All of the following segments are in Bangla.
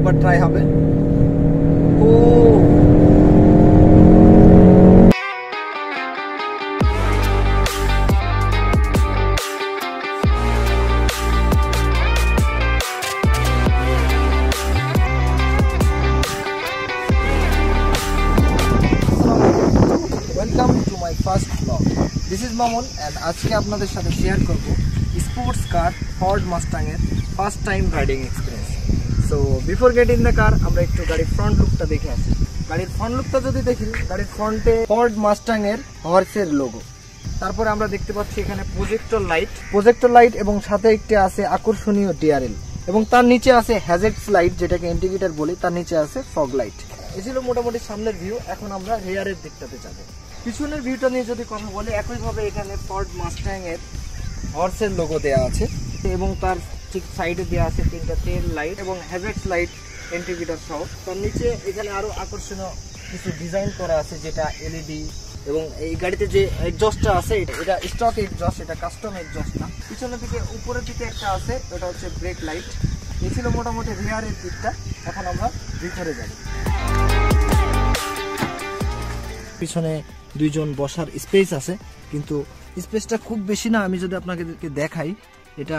একবার ট্রাই হবে। ও welcome to my first blog. This is Mamun and আজকে আপনাদের সাথে শেয়ার করব স্পোর্টস কার ফর্ড মাস্টাংয়ের first time riding experience. So before getting the car আমরা একটু গাড়ির ফ্রন্ট লুকটা দেখে আসি। গাড়ির ফ্রন্ট লুকটা যদি দেখি, গাড়ির ফ্রন্টে ফর্ড মাস্টাংয়ের হর্সের লোগো। তারপরে আমরা দেখতে পাচ্ছি এখানে প্রজেক্টর লাইট এবং সাথে একটি আছে আকর্ষণীয় ডিআরএল এবং তার নিচে আছে হ্যাজেটস লাইট, যেটাকে ইন্ডিকেটর বলি। তার নিচে আছে ফগ লাইট। এই ছিল মোটামুটি সামনের ভিউ। এখন আমরা রিয়ারের দিকটাতে যাব। পিছনের ভিউটা নিয়ে যদি কথা বলি, একইভাবে এখানে ফর্ড মাস্টাংয়ের হর্সের লোগো দেওয়া আছে এবং তার ঠিক সাইডে দেওয়া আছে তিনটা টেল লাইট এবং হ্যাজেটস লাইট ইন্ডিকেটর সহ। তার নিচে এখানে আরো আকর্ষণীয় কিছু ডিজাইন করা আছে, যেটা এলইডি এবং এই গাড়িতে যে এক্সজস্টটা আছে এটা স্টক এক্সজস্ট, এটা কাস্টম এক্সজস্ট না। পিছনের দিকে উপরের দিকে একটা আছে, এটা হচ্ছে ব্রেক লাইট। এই ছিল মোটামুটি রিয়ারের দিকটা। এখন আমরা ভিতরে যাব। পিছনে দুইজন বসার স্পেস আছে, কিন্তু স্পেসটা খুব বেশি না। আমি যদি আপনাকে দেখাই, এটা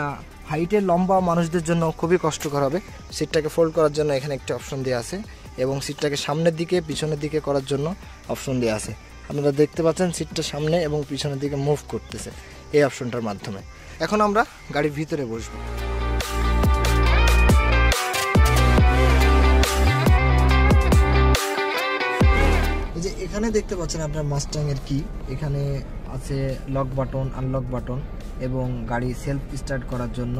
হাইটের লম্বা মানুষদের জন্য খুবই কষ্টকর হবে। সিটটাকে ফোল্ড করার জন্য এখানে একটা অপশন দেওয়া আছে এবং সিটটাকে সামনের দিকে পিছনের দিকে করার জন্য অপশন দেওয়া আছে। আপনারা দেখতে পাচ্ছেন সিটটা সামনে এবং পিছনের দিকে মুভ করতেছে এই অপশনটার মাধ্যমে। এখন আমরা গাড়ির ভিতরে বসবো। এই যে এখানে দেখতে পাচ্ছেন আপনার মাস্টাংয়ের কি, এখানে আছে লক বাটন, আনলক বাটন এবং গাড়ি সেলফ স্টার্ট করার জন্য,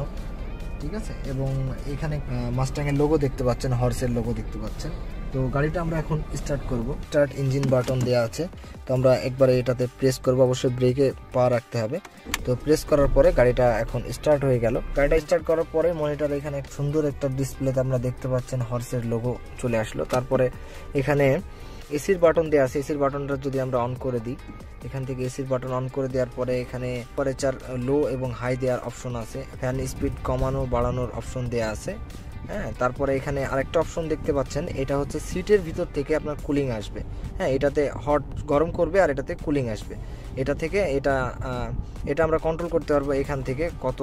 ঠিক আছে। এবং এখানে মাস্টাংয়ের লোগো দেখতে পাচ্ছেন, হর্সের লোগো দেখতে পাচ্ছেন। তো গাড়িটা আমরা এখন স্টার্ট করব। স্টার্ট ইঞ্জিন বাটন দেওয়া আছে, তো আমরা একবারে এটাতে প্রেস করব। অবশ্যই ব্রেকে পা রাখতে হবে। তো প্রেস করার পরে গাড়িটা এখন স্টার্ট হয়ে গেল। গাড়িটা স্টার্ট করার পরে মনিটরে এখানে সুন্দর একটা ডিসপ্লেতে আমরা দেখতে পাচ্ছেন হর্সের লোগো চলে আসলো। তারপরে এখানে এসির বাটন দেওয়া আছে। এসির বাটনটা যদি আমরা অন করে দিই, এখান থেকে এসির বাটন অন করে দেওয়ার পরে এখানে টেম্পারেচার লো এবং হাই দেওয়ার অপশন আছে। ফ্যান স্পিড কমানো বাড়ানোর অপশন দেওয়া আছে। হ্যাঁ, তারপরে এখানে আরেকটা অপশন দেখতে পাচ্ছেন, এটা হচ্ছে সিটের ভিতর থেকে আপনার কুলিং আসবে। হ্যাঁ, এটাতে হট গরম করবে আর এটাতে কুলিং আসবে। এটা থেকে এটা আমরা কন্ট্রোল করতে পারবো এখান থেকে কত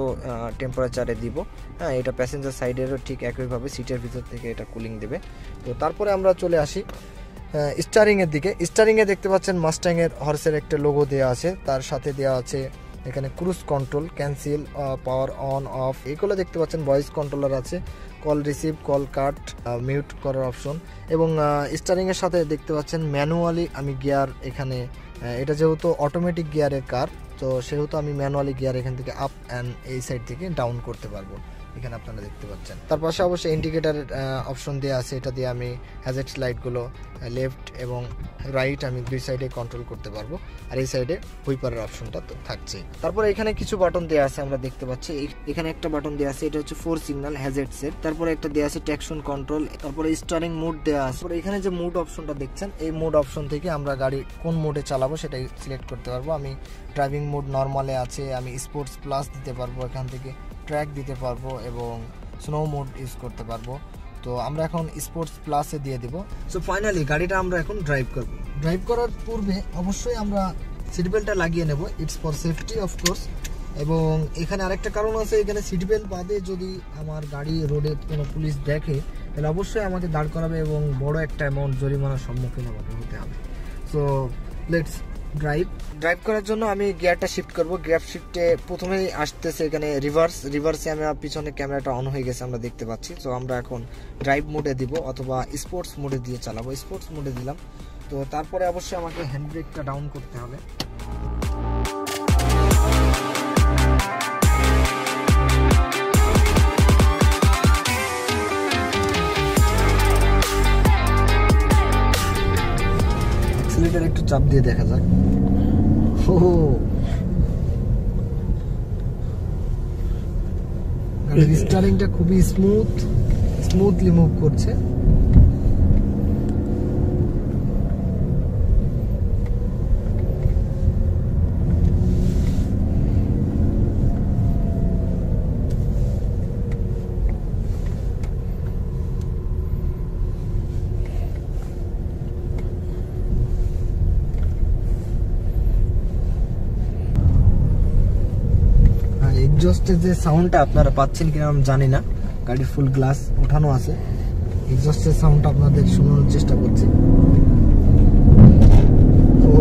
টেম্পারেচারে দিব। হ্যাঁ, এটা প্যাসেঞ্জার সাইডেরও ঠিক একইভাবে সিটের ভিতর থেকে এটা কুলিং দেবে। তো তারপরে আমরা চলে আসি স্টারিংয়ের দিকে। স্টারিংয়ে দেখতে পাচ্ছেন মাস্টাংয়ের হর্সের একটা লোগো দেওয়া আছে, তার সাথে দেওয়া আছে এখানে cruise control, cancel, power on off, এগুলো দেখতে পাচ্ছেন। ভয়েস কন্ট্রোলার আছে, call receive, call cut, mute করার অপশন। এবং স্টারিংয়ের সাথে দেখতে পাচ্ছেন ম্যানুয়ালি আমি গিয়ার এখানে, এটা যেহেতু অটোমেটিক গিয়ারের কার, তো সেহেতু আমি ম্যানুয়ালি গিয়ার এখান থেকে আপ অ্যান্ড এই সাইড থেকে ডাউন করতে পারবো। এখানে আপনারা দেখতে পাচ্ছেন। তার পাশে অবশ্যই ইন্ডিকেটারের অপশন দেওয়া আছে, এটা দিয়ে আমি হ্যাজেটস লাইটগুলো লেফট এবং রাইট আমি দুই সাইডে কন্ট্রোল করতে পারবো। আর এই সাইডে হুইপারের অপশনটা তো থাকছে। তারপরে এখানে কিছু বাটন দেওয়া আছে, আমরা দেখতে পাচ্ছি। এখানে একটা বাটন দেওয়া আছে, এটা হচ্ছে 4 সিগন্যাল হ্যাজেটসের। তারপরে একটা দেওয়া আছে ট্র্যাকশন কন্ট্রোল। তারপরে স্টারিং মুড দেওয়া আছে। এখানে যে মুড অপশনটা দেখছেন, এই মুড অপশন থেকে আমরা গাড়ি কোন মোডে চালাবো সেটাই সিলেক্ট করতে পারবো। আমি ড্রাইভিং মোড নর্মালে আছে, আমি স্পোর্টস প্লাস দিতে পারবো, এখান থেকে ট্র্যাক দিতে পারবো এবং স্নো মোড ইউজ করতে পারবো। তো আমরা এখন স্পোর্টস প্লাসে দিয়ে দিব। সো ফাইনালি গাড়িটা আমরা এখন ড্রাইভ করব। ড্রাইভ করার পূর্বে অবশ্যই আমরা সিট বেল্টটা লাগিয়ে নেব, ইটস ফর সেফটি অফকোর্স। এবং এখানে আরেকটা কারণ আছে, এখানে সিট বেল্ট বাদে যদি আমার গাড়ি রোডে কোনো পুলিশ দেখে, তাহলে অবশ্যই আমাকে দাঁড় করাবে এবং বড় একটা অ্যামাউন্ট জরিমানার সম্মুখীন আমাকে হতে হবে। সো লেটস ড্রাইভ করার জন্য আমি গিয়ারটা শিফট করব। গিয়ার শিফটে প্রথমেই আসতেছে এখানে রিভার্সে আমি পিছনে ক্যামেরাটা অন হয়ে গেছে, আমরা দেখতে পাচ্ছি। তো আমরা এখন ড্রাইভ মোডে দিব অথবা স্পোর্টস মোডে দিয়ে চালাবো। স্পোর্টস মোডে দিলাম। তো তারপরে অবশ্যই আমাকে হ্যান্ড ব্রেকটা ডাউন করতে হবে। একটু চাপ দিয়ে দেখা যাক। গাড়ির স্টারিংটা খুবই স্মুথলি মুভ করছে। এক্সজস্টের যে সাউন্ডটা আপনারা পাচ্ছেন কিনা আমি জানি না, গাড়ির ফুল গ্লাস ওঠানো আছে, এক্সজস্টের সাউন্ডটা আপনাদের শোনানোর চেষ্টা করছি। তো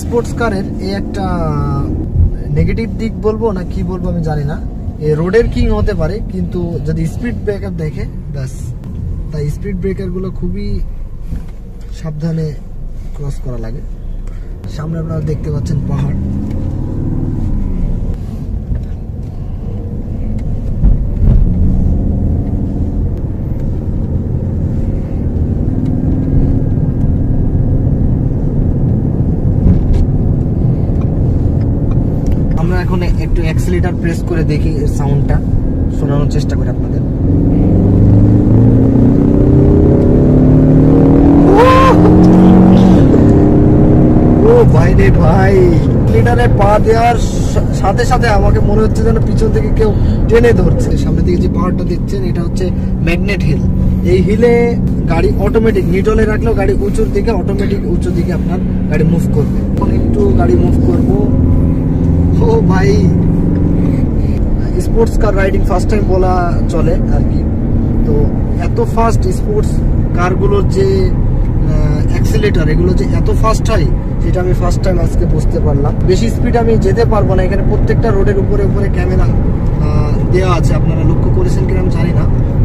স্পোর্টস কারের এই একটা নেগেটিভ দিক বলবো না কি বলবো আমি জানি না, রোডের কিং হতে পারে, কিন্তু যদি স্পিড ব্রেকার দেখে ব্যাস, তাই স্পিড ব্রেকার গুলো খুবই সাবধানে ক্রস করা লাগে। সামনে আপনারা দেখতে পাচ্ছেন পাহাড়, আমরা এখন একটু অ্যাক্সিলারেটর প্রেস করে দেখি এর সাউন্ডটা শোনানোর চেষ্টা করি আপনাদের। ভাই রে ভাই, লিডারে পা দেওয়ার সাথে সাথে আমাকে মনে হচ্ছে যেন পিছন থেকে কেউ টেনে ধরছে। সামনে দিকে যে পাহাড়টা দেখছেন এটা হচ্ছে ম্যাগনেট হিল। এই হিলে গাড়ি অটোমেটিক নিটলে রাখলেও গাড়ি উঁচুর দিকে অটোমেটিক উঁচু দিকে আপনার গাড়ি মুভ করবে। এখন একটু গাড়ি মুভ করবো। ও ভাই, sports car riding first time বলা চলে আর কি। তো এত ফাস্ট স্পোর্টস কারগুলোর যে অ্যাক্সিলারেটর এগুলো যে এত ফাস্ট হয় সেটা আমি ফার্স্ট টাইম আজকে বুঝতে পারলাম। বেশি স্পিড আমি যেতে পারবো না, এখানে প্রত্যেকটা রোডের উপরে উপরে ক্যামেরা দেওয়া আছে, আপনারা লক্ষ্য করেছেন কিনা আমি জানি না,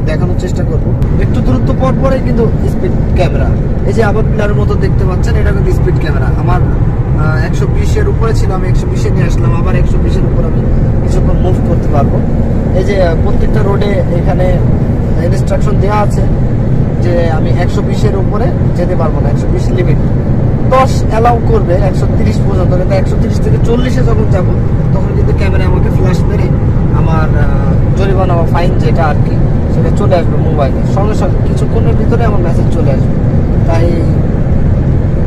দেখানোর চেষ্টা করবো। একটু দূরত্ব পর পরে কিন্তু স্পিড ক্যামেরা, এই যে আবার পিলারের মতো দেখতে পাচ্ছেন এটা কিন্তু স্পিড ক্যামেরা। আমার 120-এর উপরে ছিল, আমি 120-এ নিয়ে আসলাম, আবার 120-এর উপর আমি কিছুক্ষণ মুভ করতে পারবো। এই যে প্রত্যেকটা রোডে এখানে ইনস্ট্রাকশন দেওয়া আছে যে আমি 120-এর উপরে যেতে পারবো না, 120 লিমিট, 10 অ্যালাউ করবে 130 পর্যন্ত, কিন্তু 130 থেকে 40-এ যখন যাবো তখন কিন্তু ক্যামেরা আমাকে ফ্ল্যাশ মেরে আমার জরিমানা বা ফাইন যেটা আর কি সেটা চলে আসবে মোবাইলে সঙ্গে সঙ্গে, কিছুক্ষণের ভিতরে আমার মেসেজ চলে আসবে। তাই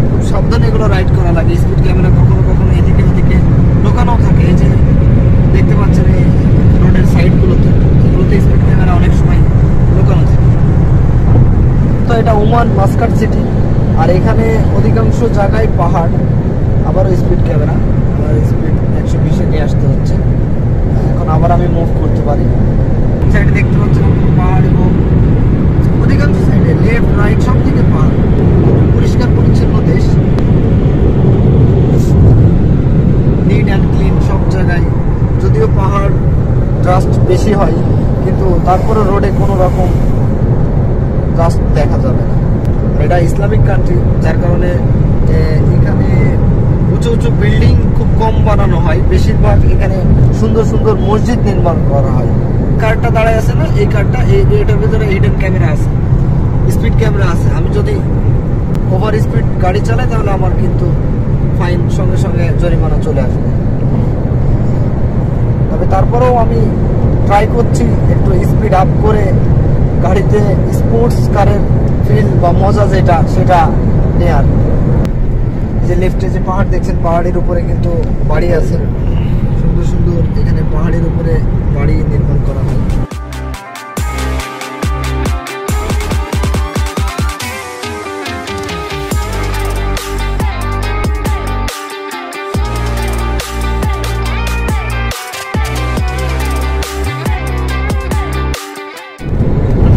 খুব সাবধানে এগুলো রাইড করা লাগে। স্পিড ক্যামেরা কখনো কখনো এদিকে ওদিকে ঢোকানো থাকে, এই যে দেখতে পাচ্ছেন এই রোডের সাইডগুলোতে, এগুলোতে স্পিড ক্যামেরা অনেক সময় ঢোকানো থাকে। তো এটা ওমান মাস্কাট সিটি, আর এখানে অধিকাংশ জায়গায় পাহাড়, আবারও স্পিড ক্যামেরা, আমার স্পিড 120-এ নিয়ে আসতে হচ্ছে। এখন আবার আমি মুভ করতে পারি। সাইডে দেখতে পাচ্ছেন পাহাড়, এবং অধিকাংশ সাইডে লেফট রাইট সব দিকে পাহাড়, পরিষ্কার পরিচ্ছন্ন দেশ, নিট অ্যান্ড ক্লিন সব জায়গায়। যদিও পাহাড় ডাস্ট বেশি হয়, কিন্তু তারপরে রোডে কোনো রকম ডাস্ট দেখা যাবে না। এটা ইসলামিক কান্ট্রি, যার কারণে এখানে উঁচু উঁচু বিল্ডিং খুব কম বানানো হয়, বেশিরভাগ এখানে সুন্দর সুন্দর মসজিদ নির্মাণ করা হয়। কারটা দাঁড়ায় আছে না, এই কারটা, এটার ভিতরে হিডেন ক্যামেরা আছে, স্পিড ক্যামেরা আছে। আমি যদি ওভার স্পিড গাড়ি চালাই তাহলে আমার কিন্তু ফাইন সঙ্গে সঙ্গে জরিমানা চলে আসবে। তবে তারপরেও আমি ট্রাই করছি একটু স্পিড আপ করে গাড়িতে স্পোর্টস কারের ফিল বা মজা যেটা সেটা নেয়ার। যে লেফটে যে পাহাড় দেখছেন, পাহাড়ের উপরে কিন্তু বাড়ি আছে, সুন্দর সুন্দর এখানে পাহাড়ের উপরে বাড়ি নির্মাণ করা হয়।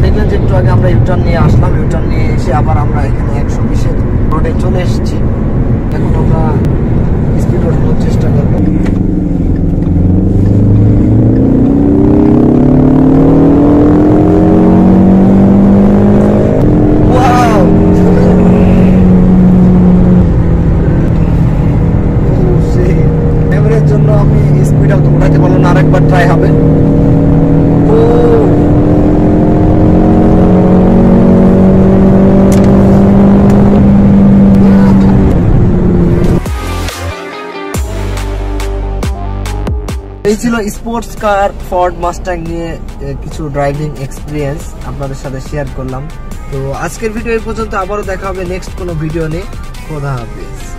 দেখলেন যে একটু আগে আমরা ইউটার্ন নিয়ে আসলাম, ইউটার্ন নিয়ে এসে আবার আমরা এখানে 120-এর রোডে চলে এসেছি। এখন আমরা স্পিড ওঠানোর চেষ্টা করবো। ক্যামেরার জন্য আমি স্পিড আপ উঠাতে পারলাম না, আরেকবার ট্রাই হবে। এই ছিল স্পোর্টস কার ফোর্ড মাস্টাং নিয়ে কিছু ড্রাইভিং এক্সপিরিয়েন্স আপনাদের সাথে শেয়ার করলাম। তো আজকের ভিডিও এই পর্যন্ত, আবারও দেখা হবে নেক্সট কোনো ভিডিও নিয়ে। খোদা হাফেজ।